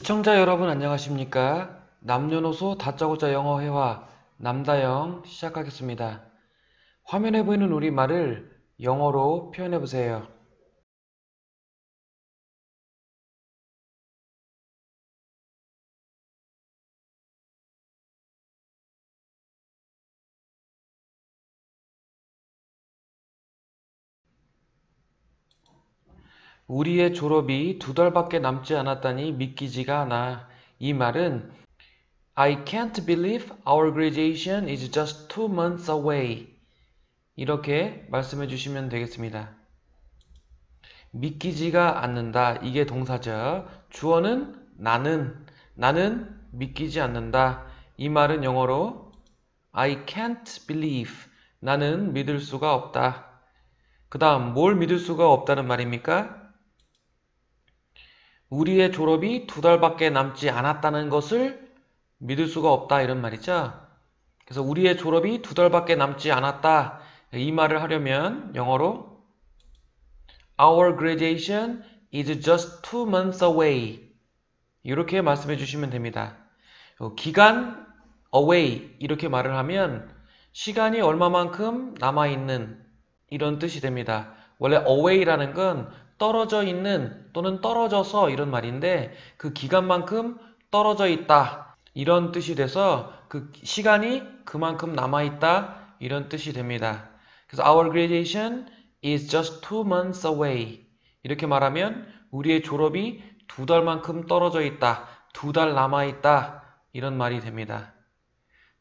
시청자 여러분 안녕하십니까? 남녀노소 다짜고짜 영어 회화 남다영 시작하겠습니다. 화면에 보이는 우리말을 영어로 표현해 보세요. 우리의 졸업이 2달밖에 남지 않았다니 믿기지가 않아. 이 말은 I can't believe our graduation is just 2 months away. 이렇게 말씀해 주시면 되겠습니다. 믿기지가 않는다. 이게 동사죠. 주어는 나는 믿기지 않는다. 이 말은 영어로 I can't believe. 나는 믿을 수가 없다. 그 다음 뭘 믿을 수가 없다는 말입니까? 우리의 졸업이 2달밖에 남지 않았다는 것을 믿을 수가 없다 이런 말이죠. 그래서 우리의 졸업이 2달밖에 남지 않았다. 이 말을 하려면 영어로 Our graduation is just 2 months away. 이렇게 말씀해 주시면 됩니다. 기간 away 이렇게 말을 하면 시간이 얼마만큼 남아있는 이런 뜻이 됩니다. 원래 away라는 건 떨어져 있는 또는 떨어져서 이런 말인데 그 기간만큼 떨어져 있다 이런 뜻이 돼서 그 시간이 그만큼 남아있다 이런 뜻이 됩니다. 그래서 our graduation is just 2 months away. 이렇게 말하면 우리의 졸업이 2달만큼 떨어져 있다. 2달 남아있다. 이런 말이 됩니다.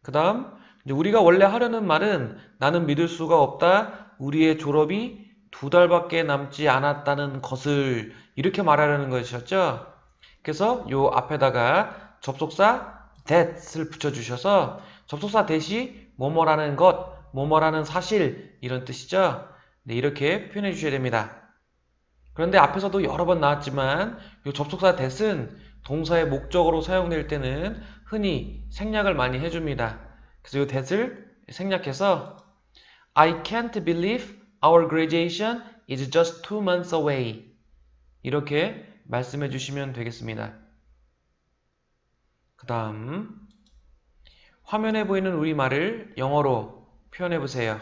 그 다음 우리가 원래 하려는 말은 나는 믿을 수가 없다. 우리의 졸업이 2달밖에 남지 않았다는 것을 이렇게 말하려는 것이었죠. 그래서 요 앞에다가 접속사 that을 붙여주셔서 접속사 that이 뭐뭐라는 것, 뭐뭐라는 사실 이런 뜻이죠. 네, 이렇게 표현해 주셔야 됩니다. 그런데 앞에서도 여러 번 나왔지만 이 접속사 that은 동사의 목적으로 사용될 때는 흔히 생략을 많이 해줍니다. 그래서 이 that을 생략해서 I can't believe our graduation is just 2 months away. 이렇게 말씀해 주시면 되겠습니다. 그 다음 화면에 보이는 우리말을 영어로 표현해 보세요.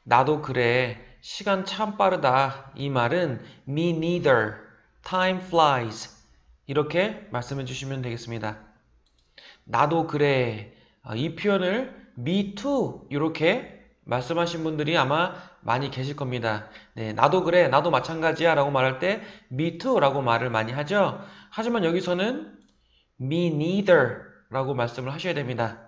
나도 그래. 시간 참 빠르다. 이 말은 me neither. Time flies. 이렇게 말씀해 주시면 되겠습니다. 나도 그래. 이 표현을 me too 이렇게 말씀하신 분들이 아마 많이 계실 겁니다. 네, 나도 그래. 나도 마찬가지야 라고 말할 때 me too 라고 말을 많이 하죠. 하지만 여기서는 me neither 라고 말씀을 하셔야 됩니다.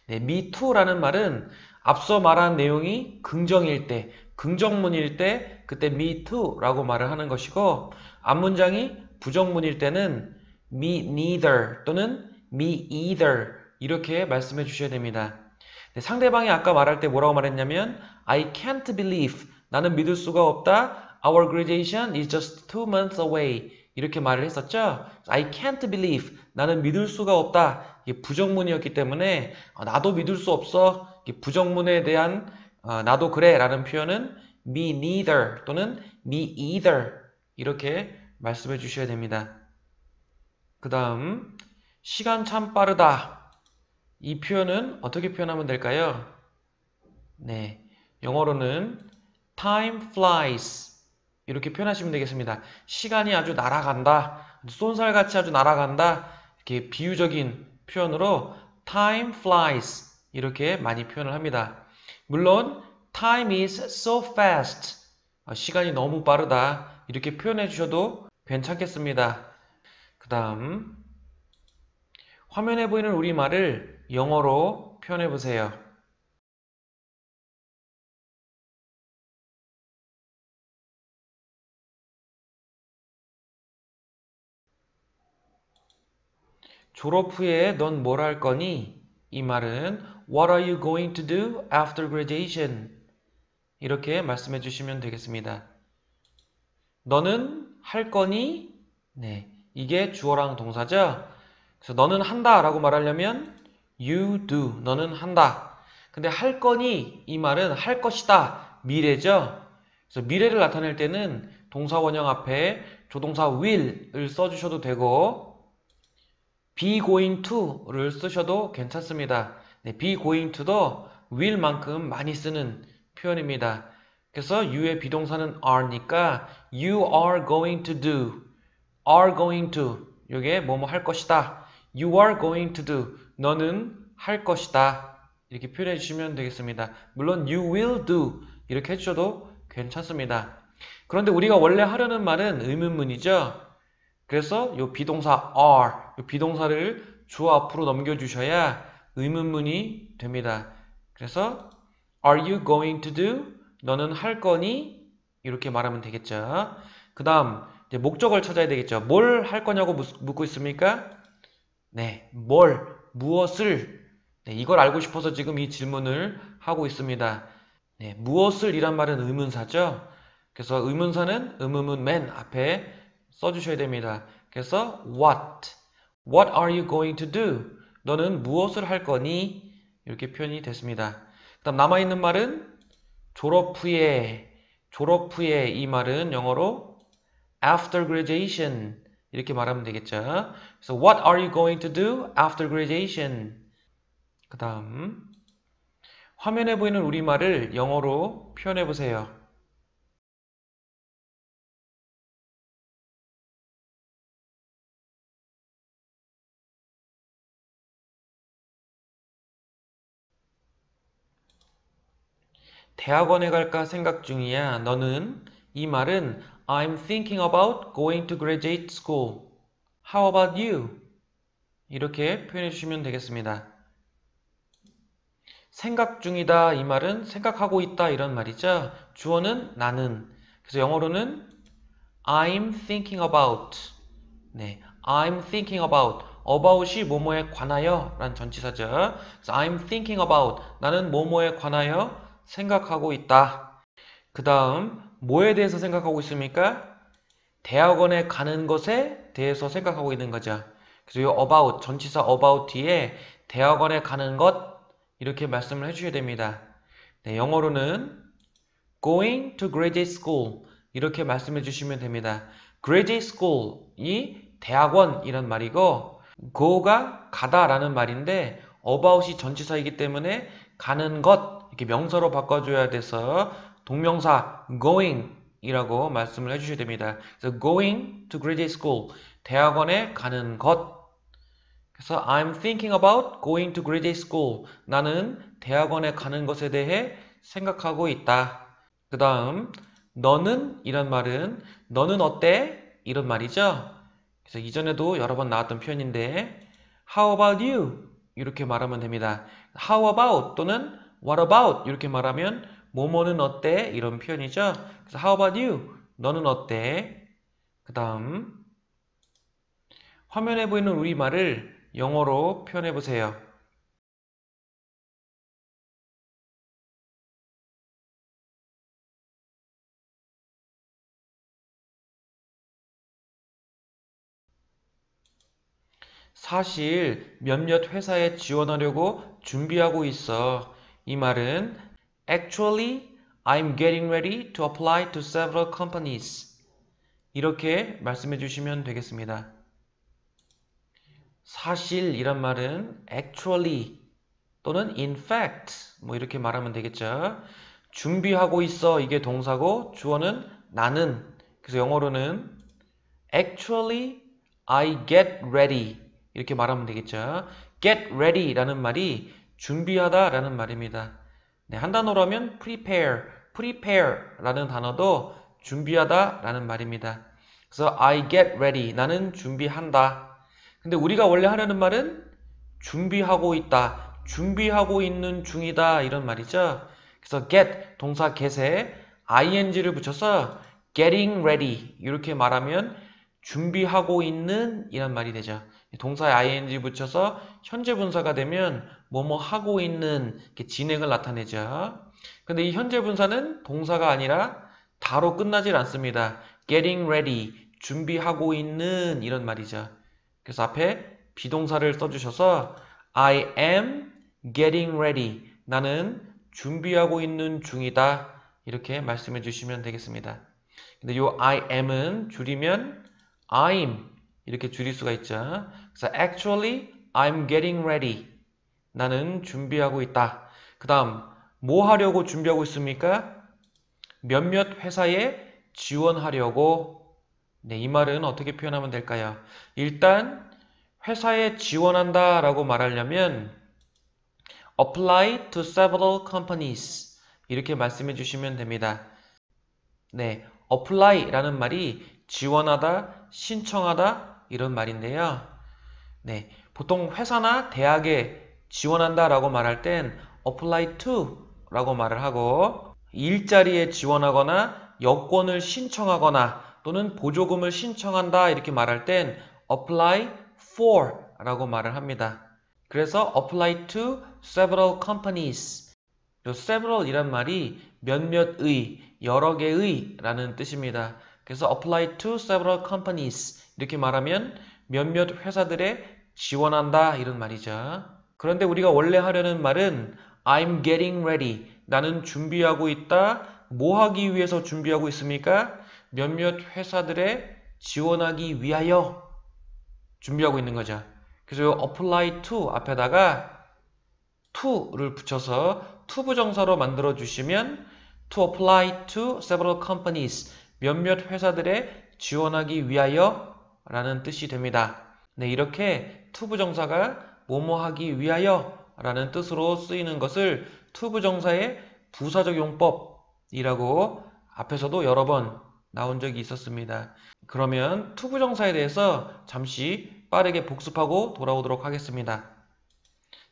네, me too라는 말은 앞서 말한 내용이 긍정일 때, 긍정문일 때 그때 me too라고 말을 하는 것이고 앞문장이 부정문일 때는 me neither 또는 me either 이렇게 말씀해 주셔야 됩니다. 네, 상대방이 아까 말할 때 뭐라고 말했냐면 I can't believe 나는 믿을 수가 없다. Our graduation is just 2 months away 이렇게 말을 했었죠. I can't believe 나는 믿을 수가 없다. 이게 부정문이었기 때문에 나도 믿을 수 없어. 부정문에 대한 나도 그래 라는 표현은 me neither 또는 me either 이렇게 말씀해 주셔야 됩니다. 그 다음 시간 참 빠르다. 이 표현은 어떻게 표현하면 될까요? 네, 영어로는 time flies 이렇게 표현하시면 되겠습니다. 시간이 아주 날아간다. 쏜살같이 아주 날아간다. 이렇게 비유적인 표현으로 time flies 이렇게 많이 표현을 합니다. 물론 time is so fast 시간이 너무 빠르다 이렇게 표현해 주셔도 괜찮겠습니다. 그 다음 화면에 보이는 우리말을 영어로 표현해 보세요. 졸업 후에 넌 뭘 할 거니? 이 말은 What are you going to do after graduation? 이렇게 말씀해 주시면 되겠습니다. 너는 할 거니? 네, 이게 주어랑 동사죠. 그래서 너는 한다 라고 말하려면 you do, 너는 한다. 근데 할 거니 이 말은 할 것이다, 미래죠. 그래서 미래를 나타낼 때는 동사 원형 앞에 조동사 will을 써주셔도 되고 be going to를 쓰셔도 괜찮습니다. 네, be going to도 will만큼 많이 쓰는 표현입니다. 그래서 you의 비동사는 are니까 you are going to do, are going to 이게 뭐뭐 할 것이다. You are going to do, 너는 할 것이다. 이렇게 표현해 주시면 되겠습니다. 물론 you will do 이렇게 해주셔도 괜찮습니다. 그런데 우리가 원래 하려는 말은 의문문이죠. 그래서 이 비동사 are, 이 비동사를 주어 앞으로 넘겨주셔야 의문문이 됩니다. 그래서 Are you going to do? 너는 할 거니? 이렇게 말하면 되겠죠. 그 다음 목적을 찾아야 되겠죠. 뭘 할 거냐고 묻고 있습니까? 네, 무엇을? 네, 이걸 알고 싶어서 지금 이 질문을 하고 있습니다. 네, 무엇을 이란 말은 의문사죠. 그래서 의문사는 의문문 맨 앞에 써주셔야 됩니다. 그래서 What are you going to do? 너는 무엇을 할 거니? 이렇게 표현이 됐습니다. 그 다음 남아있는 말은 졸업 후에 이 말은 영어로 after graduation 이렇게 말하면 되겠죠. 그래서 What are you going to do after graduation? 그 다음 화면에 보이는 우리말을 영어로 표현해 보세요. 대학원에 갈까 생각 중이야. 너는 이 말은 I'm thinking about going to graduate school. How about you? 이렇게 표현해 주시면 되겠습니다. 생각 중이다 이 말은 생각하고 있다 이런 말이죠. 주어는 나는. 그래서 영어로는 I'm thinking about. 네, I'm thinking about. about이 뭐뭐에 관하여 라는 전치사죠. 그래서 I'm thinking about. 나는 뭐뭐에 관하여 생각하고 있다. 그 다음 뭐에 대해서 생각하고 있습니까? 대학원에 가는 것에 대해서 생각하고 있는 거죠. 그래서 이 about, 전치사 about 뒤에 대학원에 가는 것 이렇게 말씀을 해주셔야 됩니다. 네, 영어로는 going to graduate school 이렇게 말씀해 주시면 됩니다. graduate school이 대학원이란 말이고 go가 가다라는 말인데 about이 전치사이기 때문에 가는 것 이렇게 명사로 바꿔줘야 돼서 동명사 going 이라고 말씀을 해주셔야 됩니다. 그래서 going to graduate school 대학원에 가는 것. 그래서 I'm thinking about going to graduate school. 나는 대학원에 가는 것에 대해 생각하고 있다. 그 다음 너는 이란 말은 너는 어때? 이런 말이죠. 그래서 이전에도 여러 번 나왔던 표현인데 How about you? 이렇게 말하면 됩니다. How about 또는 What about? 이렇게 말하면 뭐뭐는 어때? 이런 표현이죠. 그래서 How about you? 너는 어때? 그 다음 화면에 보이는 우리말을 영어로 표현해 보세요. 사실 몇몇 회사에 지원하려고 준비하고 있어. 이 말은 Actually, I'm getting ready to apply to several companies. 이렇게 말씀해 주시면 되겠습니다. 사실이란 말은 actually 또는 in fact 뭐 이렇게 말하면 되겠죠. 준비하고 있어 이게 동사고 주어는 나는. 그래서 영어로는 Actually, I get ready 이렇게 말하면 되겠죠. Get ready라는 말이 준비하다 라는 말입니다. 네, 한 단어로 하면 prepare라는 단어도 준비하다 라는 말입니다. 그래서 I get ready, 나는 준비한다. 근데 우리가 원래 하려는 말은 준비하고 있다, 준비하고 있는 중이다 이런 말이죠. 그래서 get, 동사 get에 ing를 붙여서 getting ready 이렇게 말하면 준비하고 있는 이란 말이 되죠. 동사에 ing 붙여서 현재 분사가 되면 뭐뭐 하고 있는 진행을 나타내죠. 근데 이 현재 분사는 동사가 아니라 다로 끝나질 않습니다. getting ready, 준비하고 있는 이런 말이죠. 그래서 앞에 비동사를 써주셔서 I am getting ready. 나는 준비하고 있는 중이다. 이렇게 말씀해 주시면 되겠습니다. 근데 요 I am은 줄이면 I'm 이렇게 줄일 수가 있죠. 그래서 actually I'm getting ready. 나는 준비하고 있다. 그 다음 뭐 하려고 준비하고 있습니까? 몇몇 회사에 지원하려고. 네, 이 말은 어떻게 표현하면 될까요? 일단 회사에 지원한다 라고 말하려면 apply to several companies 이렇게 말씀해 주시면 됩니다. 네, apply 라는 말이 지원하다, 신청하다 이런 말인데요. 네, 보통 회사나 대학에 지원한다 라고 말할 땐 apply to 라고 말을 하고 일자리에 지원하거나 여권을 신청하거나 또는 보조금을 신청한다 이렇게 말할 땐 apply for 라고 말을 합니다. 그래서 apply to several companies. 요 several 이란 말이 몇몇의, 여러 개의 라는 뜻입니다. 그래서 apply to several companies 이렇게 말하면 몇몇 회사들에 지원한다 이런 말이죠. 그런데 우리가 원래 하려는 말은 I'm getting ready. 나는 준비하고 있다. 뭐 하기 위해서 준비하고 있습니까? 몇몇 회사들에 지원하기 위하여 준비하고 있는 거죠. 그래서 요 apply to 앞에다가 to를 붙여서 to 부정사로 만들어 주시면 to apply to several companies 몇몇 회사들에 지원하기 위하여 라는 뜻이 됩니다. 네, 이렇게 to 부정사가 뭐뭐 하기 위하여 라는 뜻으로 쓰이는 것을 to 부정사의 부사적 용법이라고 앞에서도 여러 번 나온 적이 있었습니다. 그러면 to 부정사에 대해서 잠시 빠르게 복습하고 돌아오도록 하겠습니다.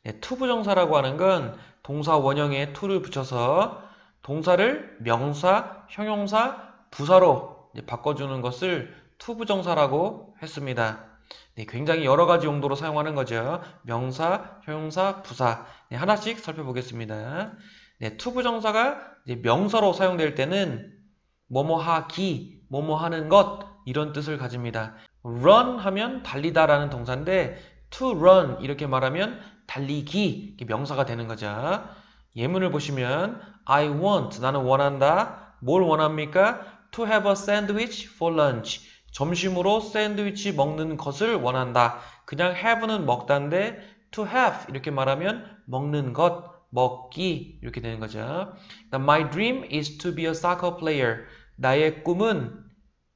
네, to 부정사라고 하는 건 동사 원형에 to를 붙여서 동사를 명사, 형용사, 부사로 바꿔주는 것을 to 부정사라고 했습니다. 네, 굉장히 여러 가지 용도로 사용하는 거죠. 명사, 형용사, 부사. 네, 하나씩 살펴보겠습니다. 네, to 부정사가 이제 명사로 사용될 때는 뭐뭐 하기, 뭐뭐 하는 것 이런 뜻을 가집니다. run 하면 달리다라는 동사인데 to run 이렇게 말하면 달리기 이렇게 명사가 되는 거죠. 예문을 보시면 I want 나는 원한다. 뭘 원합니까? To have a sandwich for lunch. 점심으로 샌드위치 먹는 것을 원한다. 그냥 have는 먹다인데 to have 이렇게 말하면 먹는 것, 먹기 이렇게 되는 거죠. My dream is to be a soccer player. 나의 꿈은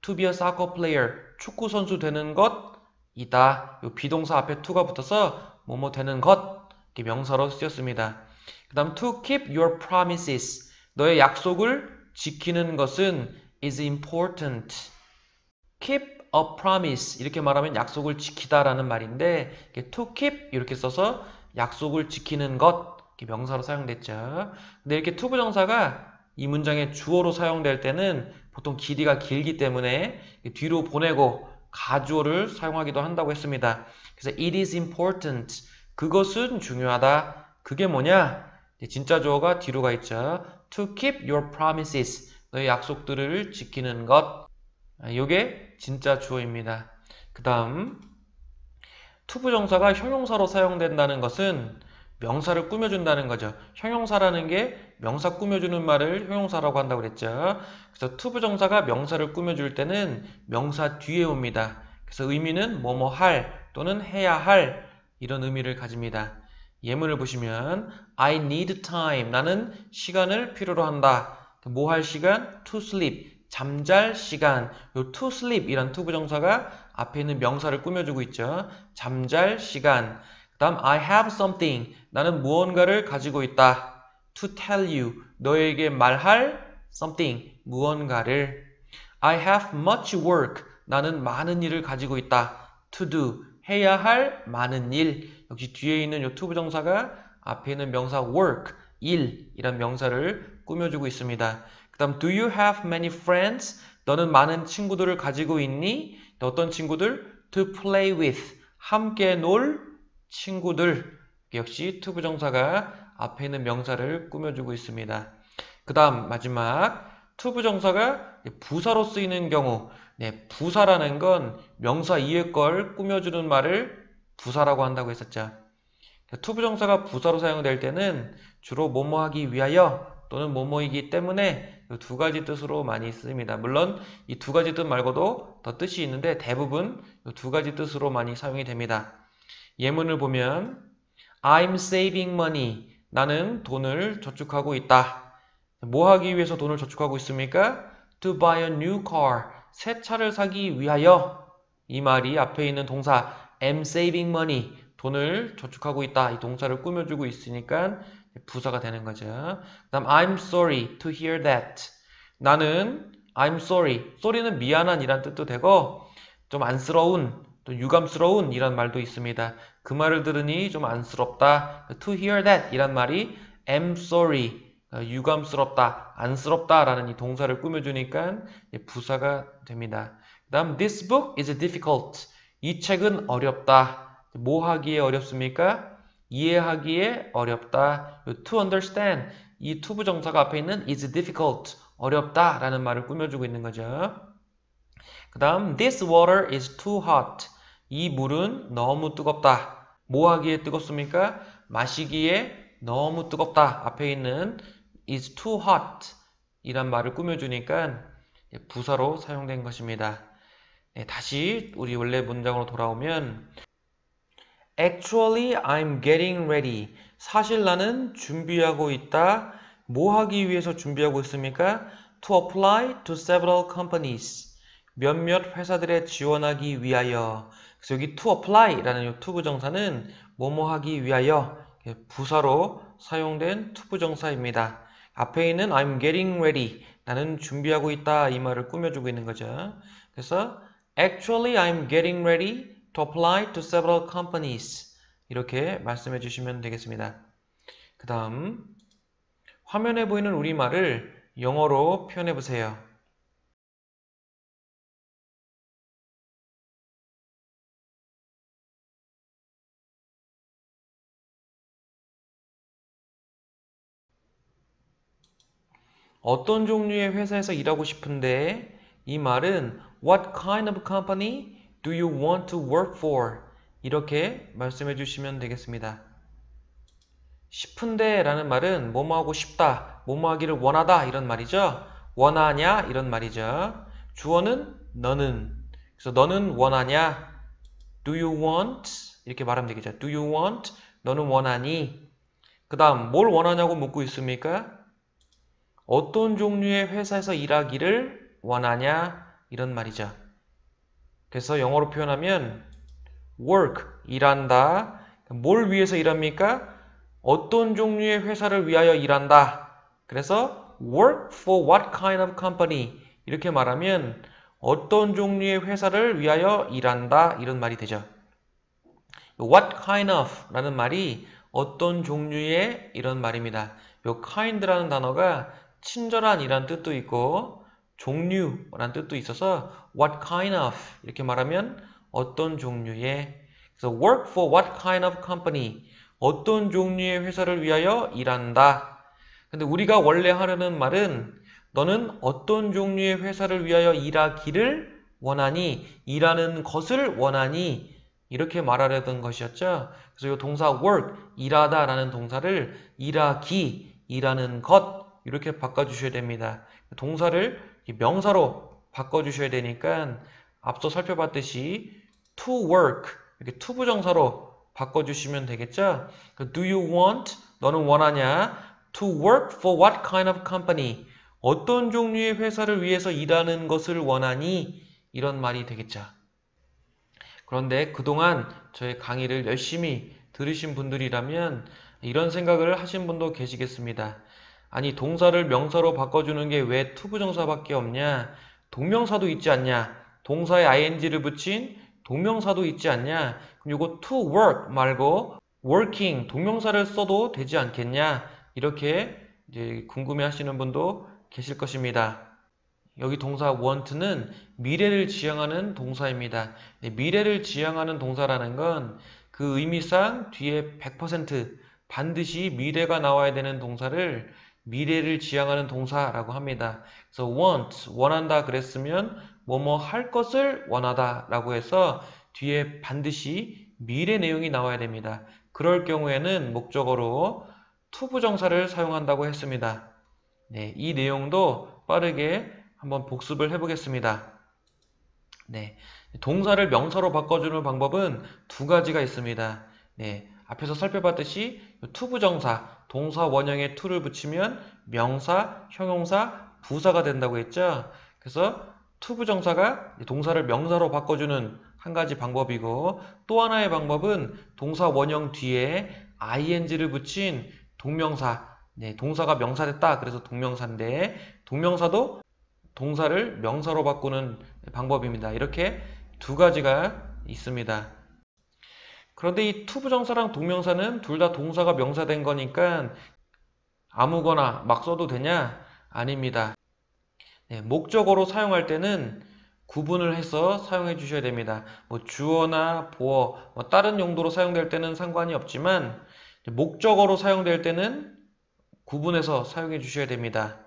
to be a soccer player. 축구 선수 되는 것이다. 요 비동사 앞에 to가 붙어서 뭐뭐 되는 것 이렇게 명사로 쓰였습니다. 그 다음 to keep your promises. 너의 약속을 지키는 것은 is important. keep a promise 이렇게 말하면 약속을 지키다라는 말인데 to keep 이렇게 써서 약속을 지키는 것 이렇게 명사로 사용됐죠. 근데 이렇게 to 부정사가 이 문장의 주어로 사용될 때는 보통 길이가 길기 때문에 뒤로 보내고 가주어를 사용하기도 한다고 했습니다. 그래서 it is important. 그것은 중요하다. 그게 뭐냐? 진짜 주어가 뒤로 가 있죠. to keep your promises. 너의 약속들을 지키는 것. 이게 진짜 주어입니다. 그 다음 to 부정사가 형용사로 사용된다는 것은 명사를 꾸며준다는 거죠. 형용사라는 게 명사 꾸며주는 말을 형용사라고 한다고 그랬죠. 그래서 to 부정사가 명사를 꾸며줄 때는 명사 뒤에 옵니다. 그래서 의미는 뭐뭐 할 또는 해야 할 이런 의미를 가집니다. 예문을 보시면 I need time. 나는 시간을 필요로 한다. 뭐 할 시간? to sleep. 잠잘 시간. 요 to sleep 이란 to 부정사가 앞에 있는 명사를 꾸며주고 있죠. 잠잘 시간. 그 다음 I have something. 나는 무언가를 가지고 있다. to tell you. 너에게 말할 something. 무언가를. I have much work. 나는 많은 일을 가지고 있다. to do. 해야 할 많은 일. 역시 뒤에 있는 요 to 부정사가 앞에 있는 명사 work. 일 이란 명사를 꾸며주고 있습니다. 그 다음 do you have many friends? 너는 많은 친구들을 가지고 있니? 어떤 친구들? to play with. 함께 놀 친구들. 역시 to 부정사가 앞에 있는 명사를 꾸며주고 있습니다. 그 다음 마지막 투부정사가 부사로 쓰이는 경우, 부사라는 건 명사 이외 걸 꾸며주는 말을 부사라고 한다고 했었죠. 투부정사가 부사로 사용될 때는 주로 뭐뭐 하기 위하여 또는 뭐뭐이기 때문에 이 두 가지 뜻으로 많이 씁니다. 물론 이 두 가지 뜻 말고도 더 뜻이 있는데 대부분 이 두 가지 뜻으로 많이 사용이 됩니다. 예문을 보면 I'm saving money. 나는 돈을 저축하고 있다. 뭐 하기 위해서 돈을 저축하고 있습니까? To buy a new car. 새 차를 사기 위하여. 이 말이 앞에 있는 동사 am saving money. 돈을 저축하고 있다. 이 동사를 꾸며주고 있으니까 부사가 되는 거죠. 그 다음 I'm sorry to hear that. 나는 I'm sorry. sorry는 미안한 이란 뜻도 되고 좀 안쓰러운 또 유감스러운 이란 말도 있습니다. 그 말을 들으니 좀 안쓰럽다. To hear that 이란 말이 am sorry. 유감스럽다, 안쓰럽다 라는 이 동사를 꾸며주니까 부사가 됩니다. 그 다음 This book is difficult. 이 책은 어렵다. 뭐 하기에 어렵습니까? 이해하기에 어렵다. To understand. 이 투부정사가 앞에 있는 is difficult. 어렵다 라는 말을 꾸며주고 있는 거죠. 그 다음 This water is too hot. 이 물은 너무 뜨겁다. 뭐 하기에 뜨겁습니까? 마시기에 너무 뜨겁다. 앞에 있는 is too hot 이란 말을 꾸며주니까 부사로 사용된 것입니다. 다시 우리 원래 문장으로 돌아오면 Actually, I'm getting ready. 사실 나는 준비하고 있다. 뭐 하기 위해서 준비하고 있습니까? To apply to several companies. 몇몇 회사들에 지원하기 위하여. 그래서 여기 to apply라는 이 투부정사는 뭐뭐 하기 위하여 부사로 사용된 투부정사입니다. 앞에 있는 I'm getting ready. 나는 준비하고 있다. 이 말을 꾸며주고 있는 거죠. 그래서 Actually, I'm getting ready to apply to several companies. 이렇게 말씀해 주시면 되겠습니다. 그 다음 화면에 보이는 우리말을 영어로 표현해 보세요. 어떤 종류의 회사에서 일하고 싶은데 이 말은 What kind of company do you want to work for? 이렇게 말씀해 주시면 되겠습니다. 싶은데 라는 말은 뭐뭐 하고 싶다, 뭐뭐 하기를 원하다 이런 말이죠. 원하냐 이런 말이죠. 주어는 너는. 그래서 너는 원하냐? Do you want? 이렇게 말하면 되겠죠. Do you want? 너는 원하니? 그 다음 뭘 원하냐고 묻고 있습니까? 어떤 종류의 회사에서 일하기를 원하냐? 이런 말이죠. 그래서 영어로 표현하면 work, 일한다. 뭘 위해서 일합니까? 어떤 종류의 회사를 위하여 일한다. 그래서 work for what kind of company? 이렇게 말하면 어떤 종류의 회사를 위하여 일한다. 이런 말이 되죠. What kind of 라는 말이 어떤 종류의 이런 말입니다. 이 kind라는 단어가 친절한 이란 뜻도 있고 종류라는 뜻도 있어서 what kind of 이렇게 말하면 어떤 종류의. 그래서 work for what kind of company 어떤 종류의 회사를 위하여 일한다. 근데 우리가 원래 하려는 말은 너는 어떤 종류의 회사를 위하여 일하기를 원하니 일하는 것을 원하니 이렇게 말하려던 것이었죠. 그래서 이 동사 work 일하다 라는 동사를 일하기 일하는 것 이렇게 바꿔주셔야 됩니다. 동사를 명사로 바꿔주셔야 되니까 앞서 살펴봤듯이 to work 이렇게 투부정사로 바꿔주시면 되겠죠. Do you want? 너는 원하냐? To work for what kind of company? 어떤 종류의 회사를 위해서 일하는 것을 원하니? 이런 말이 되겠죠. 그런데 그동안 저의 강의를 열심히 들으신 분들이라면 이런 생각을 하신 분도 계시겠습니다. 아니 동사를 명사로 바꿔주는 게 왜 투부정사밖에 없냐? 동명사도 있지 않냐? 동사에 ing를 붙인 동명사도 있지 않냐? 그럼 이거 to work 말고 working 동명사를 써도 되지 않겠냐? 이렇게 이제 궁금해 하시는 분도 계실 것입니다. 여기 동사 want는 미래를 지향하는 동사입니다. 미래를 지향하는 동사라는 건 그 의미상 뒤에 100% 반드시 미래가 나와야 되는 동사를 미래를 지향하는 동사라고 합니다. 그래서 want, 원한다 그랬으면 뭐뭐 할 것을 원하다 라고 해서 뒤에 반드시 미래 내용이 나와야 됩니다. 그럴 경우에는 목적어로 to 부정사를 사용한다고 했습니다. 네, 이 내용도 빠르게 한번 복습을 해보겠습니다. 네, 동사를 명사로 바꿔주는 방법은 두 가지가 있습니다. 네, 앞에서 살펴봤듯이 to 부정사, 동사 원형에 to를 붙이면 명사, 형용사, 부사가 된다고 했죠. 그래서 to 부정사가 동사를 명사로 바꿔주는 한 가지 방법이고, 또 하나의 방법은 동사 원형 뒤에 ing를 붙인 동명사, 네, 동사가 명사됐다 그래서 동명사인데 동명사도 동사를 명사로 바꾸는 방법입니다. 이렇게 두 가지가 있습니다. 그런데 이 to 부정사랑 동명사는 둘 다 동사가 명사된 거니까 아무거나 막 써도 되냐? 아닙니다. 네, 목적어로 사용할 때는 구분을 해서 사용해 주셔야 됩니다. 뭐 주어나 보어, 뭐 다른 용도로 사용될 때는 상관이 없지만 목적어로 사용될 때는 구분해서 사용해 주셔야 됩니다.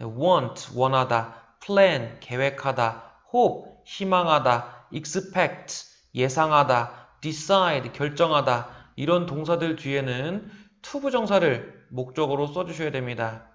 want, 원하다, plan, 계획하다, hope, 희망하다, expect, 예상하다, decide, 결정하다 이런 동사들 뒤에는 to 부정사를 목적어로 써주셔야 됩니다.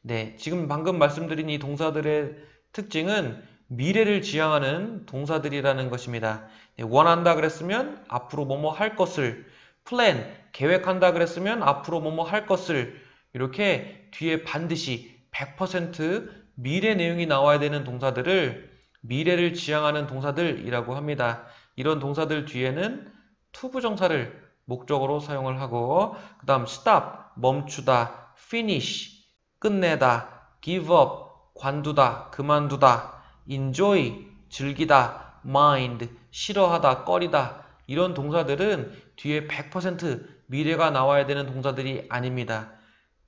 네, 지금 방금 말씀드린 이 동사들의 특징은 미래를 지향하는 동사들이라는 것입니다. 네, 원한다 그랬으면 앞으로 뭐뭐 할 것을, plan, 계획한다 그랬으면 앞으로 뭐뭐 할 것을 이렇게 뒤에 반드시 100% 미래 내용이 나와야 되는 동사들을 미래를 지향하는 동사들이라고 합니다. 이런 동사들 뒤에는 to 부정사를 목적어로 사용을 하고 그 다음 stop, 멈추다, finish, 끝내다, give up, 관두다, 그만두다, enjoy, 즐기다, mind, 싫어하다, 꺼리다 이런 동사들은 뒤에 100% 미래가 나와야 되는 동사들이 아닙니다.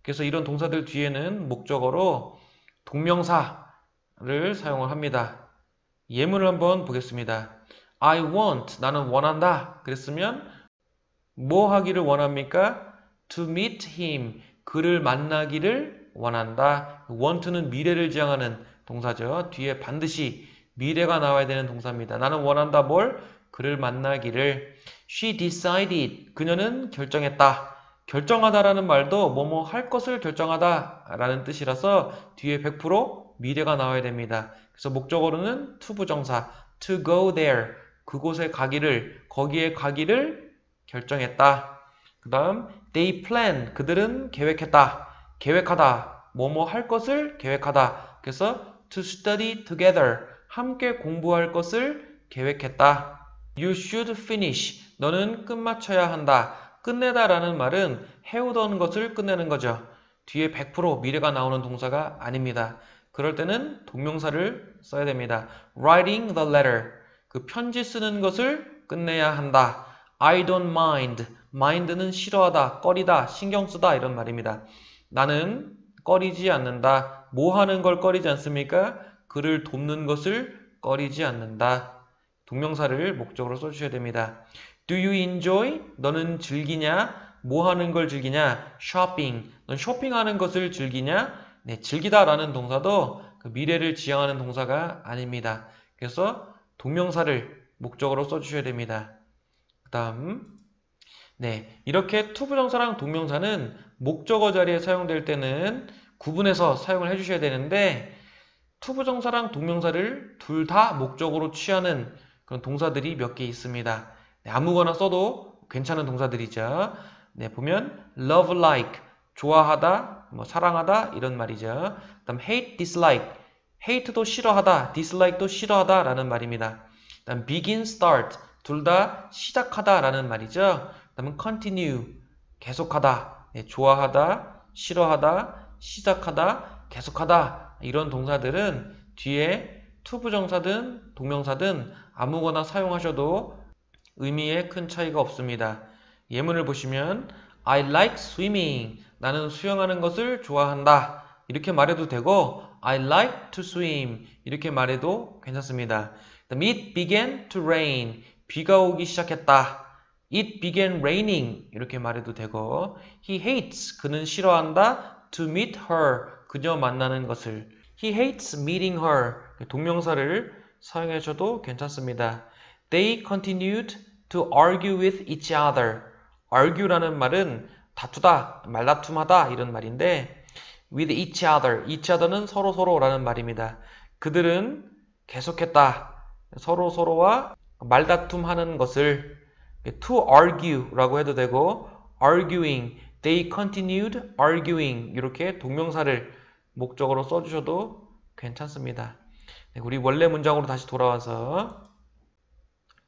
그래서 이런 동사들 뒤에는 목적어로 동명사를 사용을 합니다. 예문을 한번 보겠습니다. I want, 나는 원한다. 그랬으면 뭐 하기를 원합니까? To meet him, 그를 만나기를 원한다. want는 미래를 지향하는 동사죠. 뒤에 반드시 미래가 나와야 되는 동사입니다. 나는 원한다 뭘? 그를 만나기를. She decided, 그녀는 결정했다. 결정하다라는 말도 뭐뭐 할 것을 결정하다 라는 뜻이라서 뒤에 100% 미래가 나와야 됩니다. 그래서 목적어로는 to 부정사, to go there, 그곳에 가기를, 거기에 가기를 결정했다. 그 다음 they plan, 그들은 계획했다. 계획하다, 뭐뭐 할 것을 계획하다. 그래서 to study together, 함께 공부할 것을 계획했다. You should finish, 너는 끝마쳐야 한다. 끝내다 라는 말은 해오던 것을 끝내는 거죠. 뒤에 100% 미래가 나오는 동사가 아닙니다. 그럴 때는 동명사를 써야 됩니다. Writing the letter, 그 편지 쓰는 것을 끝내야 한다. I don't mind, mind는 싫어하다, 꺼리다, 신경 쓰다 이런 말입니다. 나는 꺼리지 않는다. 뭐 하는 걸 꺼리지 않습니까? 그를 돕는 것을 꺼리지 않는다. 동명사를 목적으로 써주셔야 됩니다. Do you enjoy? 너는 즐기냐? 뭐 하는 걸 즐기냐? shopping. 넌 쇼핑하는 것을 즐기냐? 네, 즐기다라는 동사도 그 미래를 지향하는 동사가 아닙니다. 그래서 동명사를 목적으로 써주셔야 됩니다. 그 다음, 네, 이렇게 to 부정사랑 동명사는 목적어 자리에 사용될 때는 구분해서 사용을 해주셔야 되는데 to 부정사랑 동명사를 둘 다 목적으로 취하는 그런 동사들이 몇 개 있습니다. 네, 아무거나 써도 괜찮은 동사들이죠. 네, 보면 love like, 좋아하다, 뭐 사랑하다 이런 말이죠. 그다음 hate, dislike, hate도 싫어하다, dislike도 싫어하다 라는 말입니다. 그다음 begin, start, 둘 다 시작하다 라는 말이죠. 그다음 continue, 계속하다, 네, 좋아하다, 싫어하다, 시작하다, 계속하다 이런 동사들은 뒤에 to 부정사든 동명사든 아무거나 사용하셔도 의미에 큰 차이가 없습니다. 예문을 보시면 I like swimming. 나는 수영하는 것을 좋아한다. 이렇게 말해도 되고 I like to swim. 이렇게 말해도 괜찮습니다. It began to rain. 비가 오기 시작했다. It began raining. 이렇게 말해도 되고 He hates. 그는 싫어한다. to meet her. 그녀 만나는 것을. He hates meeting her. 동명사를 사용해 줘도 괜찮습니다. They continued to argue with each other. argue라는 말은 다투다, 말다툼하다 이런 말인데 with each other. each other는 서로서로라는 말입니다. 그들은 계속했다. 서로서로와 말다툼하는 것을 to argue라고 해도 되고 arguing, they continued arguing 이렇게 동명사를 목적으로 써주셔도 괜찮습니다. 우리 원래 문장으로 다시 돌아와서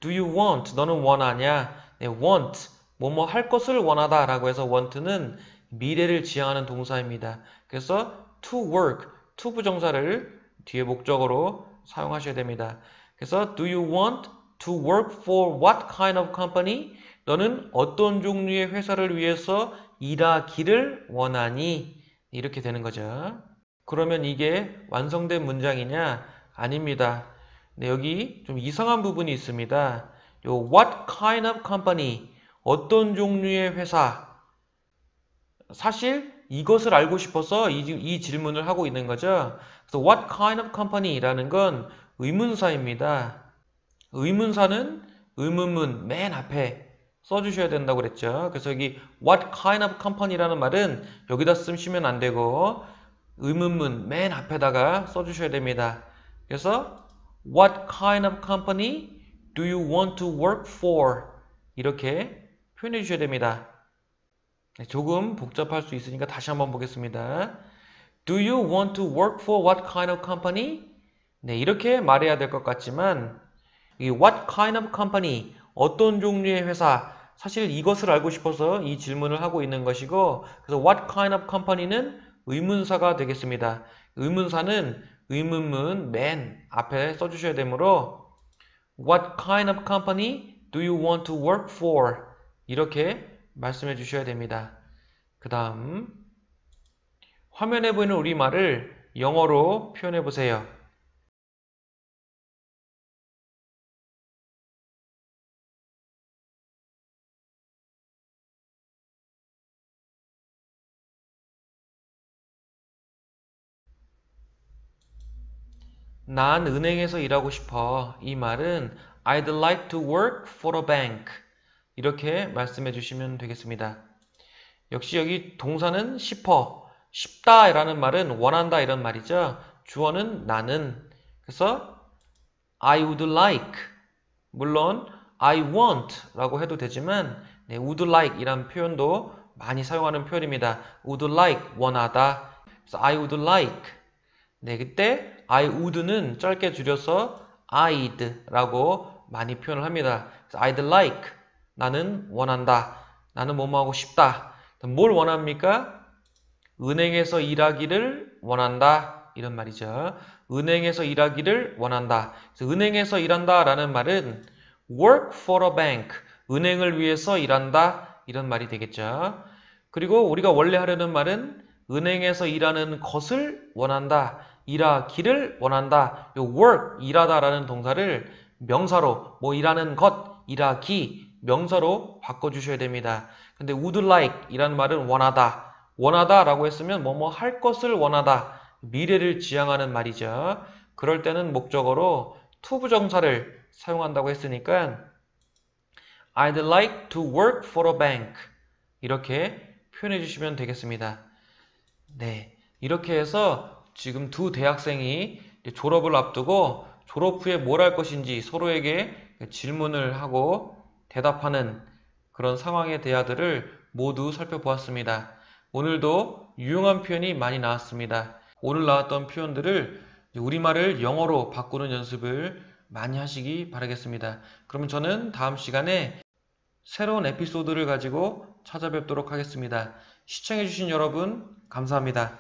Do you want? 너는 원하냐? want, 뭐뭐 할 것을 원하다 라고 해서 want는 미래를 지향하는 동사입니다. 그래서 to work, to 부정사를 뒤에 목적으로 사용하셔야 됩니다. 그래서 Do you want to work for what kind of company? 너는 어떤 종류의 회사를 위해서 일하기를 원하니? 이렇게 되는 거죠. 그러면 이게 완성된 문장이냐? 아닙니다. 네, 여기 좀 이상한 부분이 있습니다. 요 what kind of company? 어떤 종류의 회사? 사실 이것을 알고 싶어서 이 질문을 하고 있는 거죠. 그래서 what kind of company라는 건 의문사입니다. 의문사는 의문문 맨 앞에 써주셔야 된다고 그랬죠. 그래서 여기 what kind of company라는 말은 여기다 쓰시면 안 되고 의문문 맨 앞에다가 써주셔야 됩니다. 그래서 what kind of company do you want to work for? 이렇게 표현해 주셔야 됩니다. 조금 복잡할 수 있으니까 다시 한번 보겠습니다. Do you want to work for what kind of company? 네, 이렇게 말해야 될 것 같지만 이 what kind of company, 어떤 종류의 회사, 사실 이것을 알고 싶어서 이 질문을 하고 있는 것이고 그래서 what kind of company는 의문사가 되겠습니다. 의문사는 의문문 맨 앞에 써주셔야 되므로 What kind of company do you want to work for? 이렇게 말씀해 주셔야 됩니다. 그 다음 화면에 보이는 우리말을 영어로 표현해 보세요. 난 은행에서 일하고 싶어. 이 말은 I'd like to work for a bank. 이렇게 말씀해 주시면 되겠습니다. 역시 여기 동사는 싶어. 싶다 라는 말은 원한다 이런 말이죠. 주어는 나는. 그래서 I would like. 물론 I want 라고 해도 되지만 네, would like 이란 표현도 많이 사용하는 표현입니다. would like, 원하다. 그래서 I would like. 네, 그때 I would는 짧게 줄여서 I'd 라고 많이 표현을 합니다. 그래서 I'd like, 나는 원한다. 나는 뭐뭐 하고 싶다. 뭘 원합니까? 은행에서 일하기를 원한다. 이런 말이죠. 은행에서 일하기를 원한다. 그래서 은행에서 일한다 라는 말은 work for a bank, 은행을 위해서 일한다. 이런 말이 되겠죠. 그리고 우리가 원래 하려는 말은 은행에서 일하는 것을 원한다. 일하기를 원한다. 요 work, 일하다 라는 동사를 명사로, 뭐 일하는 것, 일하기, 명사로 바꿔주셔야 됩니다. 근데 would like 이란 말은 원하다. 원하다 라고 했으면 뭐뭐 할 것을 원하다. 미래를 지향하는 말이죠. 그럴 때는 목적어로 to 부정사를 사용한다고 했으니까 I'd like to work for a bank. 이렇게 표현해 주시면 되겠습니다. 네, 이렇게 해서 지금 두 대학생이 졸업을 앞두고 졸업 후에 뭘 할 것인지 서로에게 질문을 하고 대답하는 그런 상황의 대화들을 모두 살펴보았습니다. 오늘도 유용한 표현이 많이 나왔습니다. 오늘 나왔던 표현들을 우리말을 영어로 바꾸는 연습을 많이 하시기 바라겠습니다. 그러면 저는 다음 시간에 새로운 에피소드를 가지고 찾아뵙도록 하겠습니다. 시청해주신 여러분 감사합니다.